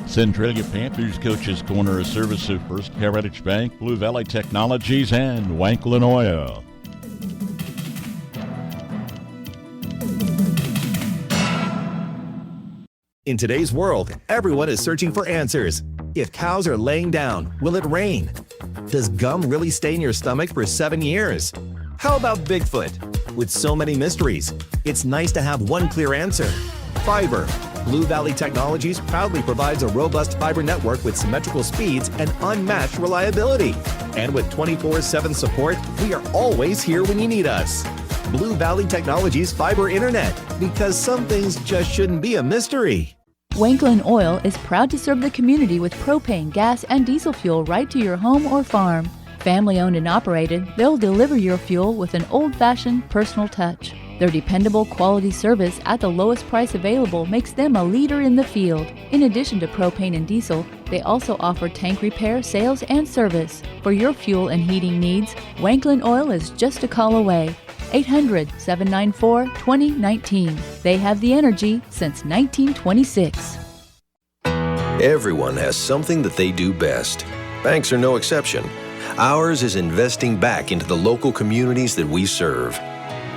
Centralia Panthers Coaches Corner, a service of First Heritage Bank, Blue Valley Technologies, and Wanklin Oil. In today's world, everyone is searching for answers. If cows are laying down, will it rain? Does gum really stay in your stomach for 7 years? How about Bigfoot? With so many mysteries, it's nice to have one clear answer. Fiber. Blue Valley Technologies proudly provides a robust fiber network with symmetrical speeds and unmatched reliability. And with 24/7 support, we are always here when you need us. Blue Valley Technologies Fiber Internet, because some things just shouldn't be a mystery. Wanklin Oil is proud to serve the community with propane, gas, and diesel fuel right to your home or farm. Family owned and operated, they'll deliver your fuel with an old-fashioned personal touch. Their dependable quality service at the lowest price available makes them a leader in the field. In addition to propane and diesel, they also offer tank repair, sales, and service. For your fuel and heating needs, Wanklin Oil is just a call away. 800-794-2019. They have the energy since 1926. Everyone has something that they do best. Banks are no exception. Ours is investing back into the local communities that we serve.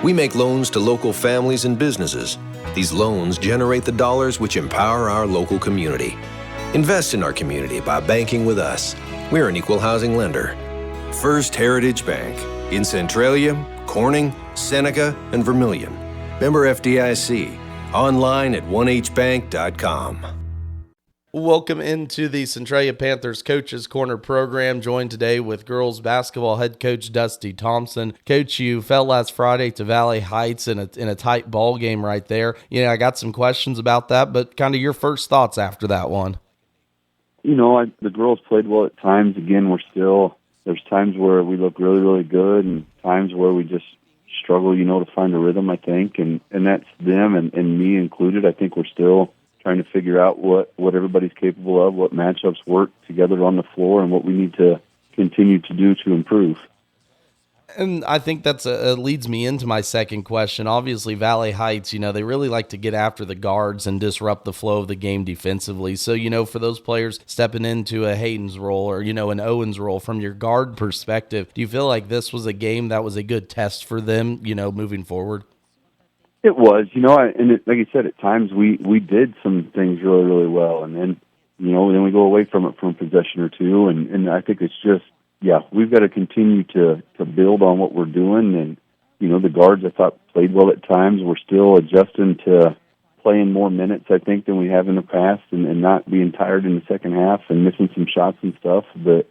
We make loans to local families and businesses. These loans generate the dollars which empower our local community. Invest in our community by banking with us. We're an equal housing lender. First Heritage Bank in Centralia, Corning, Seneca, and Vermilion. Member FDIC. Online at 1hbank.com. Welcome into the Centralia Panthers Coaches Corner program, joined today with girls basketball head coach Dusty Thompson. Coach, you fell last Friday to Valley Heights in a tight ball game right there. I got some questions about that, but kind of your first thoughts after that one. The girls played well at times. Again, there's times where we look really, really good and times where we just struggle, to find a rhythm, I think, and that's them and me included. I think we're still trying to figure out what everybody's capable of, what matchups work together on the floor, and what we need to continue to do to improve. And I think that's leads me into my second question. Obviously, Valley Heights, they really like to get after the guards and disrupt the flow of the game defensively. So, for those players stepping into a Hayden's role or, an Owens role from your guard perspective, do you feel like this was a game that was a good test for them, moving forward? It was, like I said, at times we did some things really, really well, and then, then we go away from it for a possession or two, and I think it's just, we've got to continue to build on what we're doing, and, the guards I thought played well at times. We're still adjusting to playing more minutes, I think, than we have in the past, and not being tired in the second half and missing some shots and stuff, but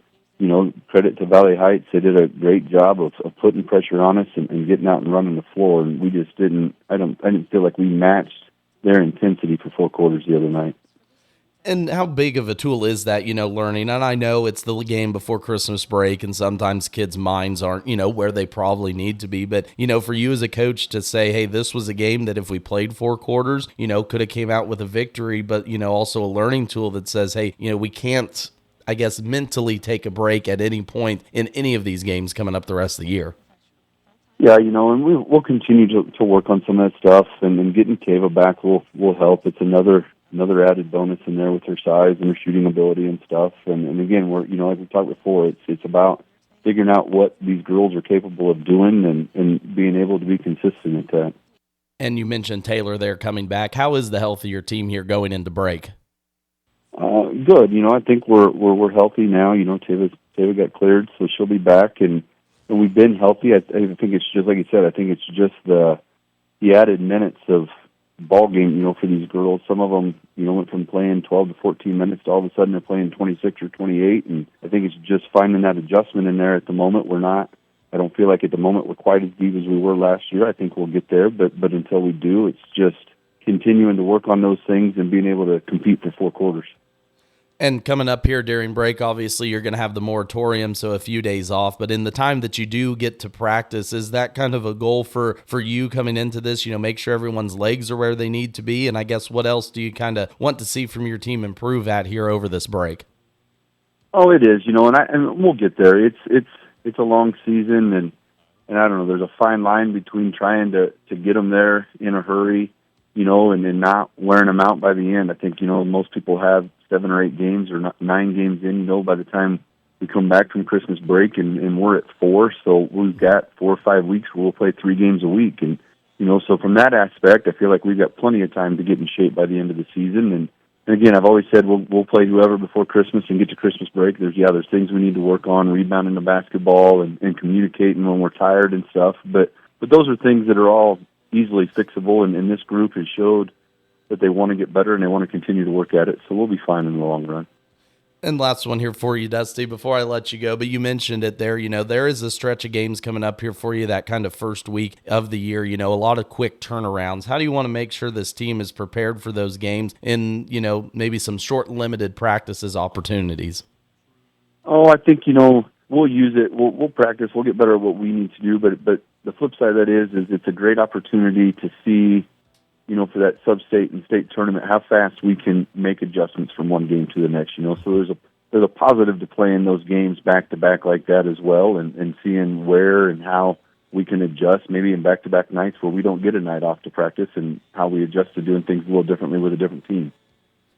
credit to Valley Heights. They did a great job of putting pressure on us and getting out and running the floor. And we just didn't, I didn't feel like we matched their intensity for 4 quarters the other night. And how big of a tool is that, learning? And I know it's the game before Christmas break, and sometimes kids' minds aren't, where they probably need to be. But, for you as a coach to say, hey, this was a game that if we played 4 quarters, could have came out with a victory, but, also a learning tool that says, hey, we can't, I guess, mentally take a break at any point in any of these games coming up the rest of the year. Yeah, and we'll continue to work on some of that stuff, and then getting Kava back will help. It's another added bonus in there with her size and her shooting ability and stuff. And again, we're, like we talked before, it's about figuring out what these girls are capable of doing and being able to be consistent at that. And you mentioned Taylor there coming back. How is the health of your team here going into break? Good. I think we're healthy now. Tava got cleared, so she'll be back, and we've been healthy. I think it's just like you said. I think it's just the added minutes of ball game. For these girls, some of them went from playing 12 to 14 minutes to all of a sudden they're playing 26 or 28, and I think it's just finding that adjustment in there. At the moment, we're not. I don't feel like at the moment we're quite as deep as we were last year. I think we'll get there, but until we do, it's just continuing to work on those things and being able to compete for 4 quarters. And coming up here during break, obviously you're going to have the moratorium, so a few days off. But in the time that you do get to practice, is that kind of a goal for you coming into this? Make sure everyone's legs are where they need to be. And I guess what else do you kind of want to see from your team improve at here over this break? Oh, it is, and we'll get there. It's a long season, and I don't know. There's a fine line between trying to get them there in a hurry, and then not wearing them out by the end. I think most people have 7 or 8 games or 9 games in, by the time we come back from Christmas break, and we're at 4, so we've got 4 or 5 weeks where we'll play 3 games a week. And, so from that aspect, I feel like we've got plenty of time to get in shape by the end of the season. And again, I've always said we'll play whoever before Christmas and get to Christmas break. There's things we need to work on, rebounding the basketball and communicating when we're tired and stuff. But those are things that are all easily fixable, and this group has showed that they want to get better and they want to continue to work at it. So we'll be fine in the long run. And last one here for you, Dusty, before I let you go, but you mentioned it there, there is a stretch of games coming up here for you that kind of first week of the year, a lot of quick turnarounds. How do you want to make sure this team is prepared for those games in, maybe some short limited practices opportunities? Oh, I think, we'll use it. We'll practice. We'll get better at what we need to do. But the flip side of that is it's a great opportunity to see, for that sub-state and state tournament, how fast we can make adjustments from one game to the next, So there's a positive to playing those games back-to-back like that as well, and seeing where and how we can adjust, maybe in back-to-back nights where we don't get a night off to practice, and how we adjust to doing things a little differently with a different team.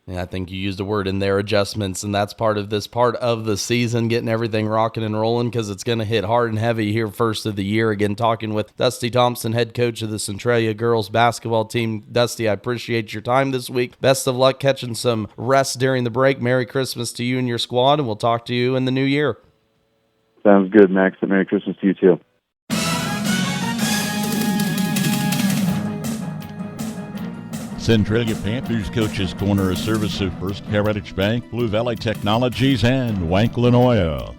Yeah, I think you used a word in there, adjustments, and that's part of the season, getting everything rocking and rolling, because it's going to hit hard and heavy here first of the year. Again, talking with Dusty Thompson, head coach of the Centralia girls basketball team. Dusty, I appreciate your time this week. Best of luck catching some rest during the break. Merry Christmas to you and your squad, and we'll talk to you in the new year. Sounds good, Max, and Merry Christmas to you too. Centralia Panthers Coaches Corner, a service of First Heritage Bank, Blue Valley Technologies, and Wanklin Oil.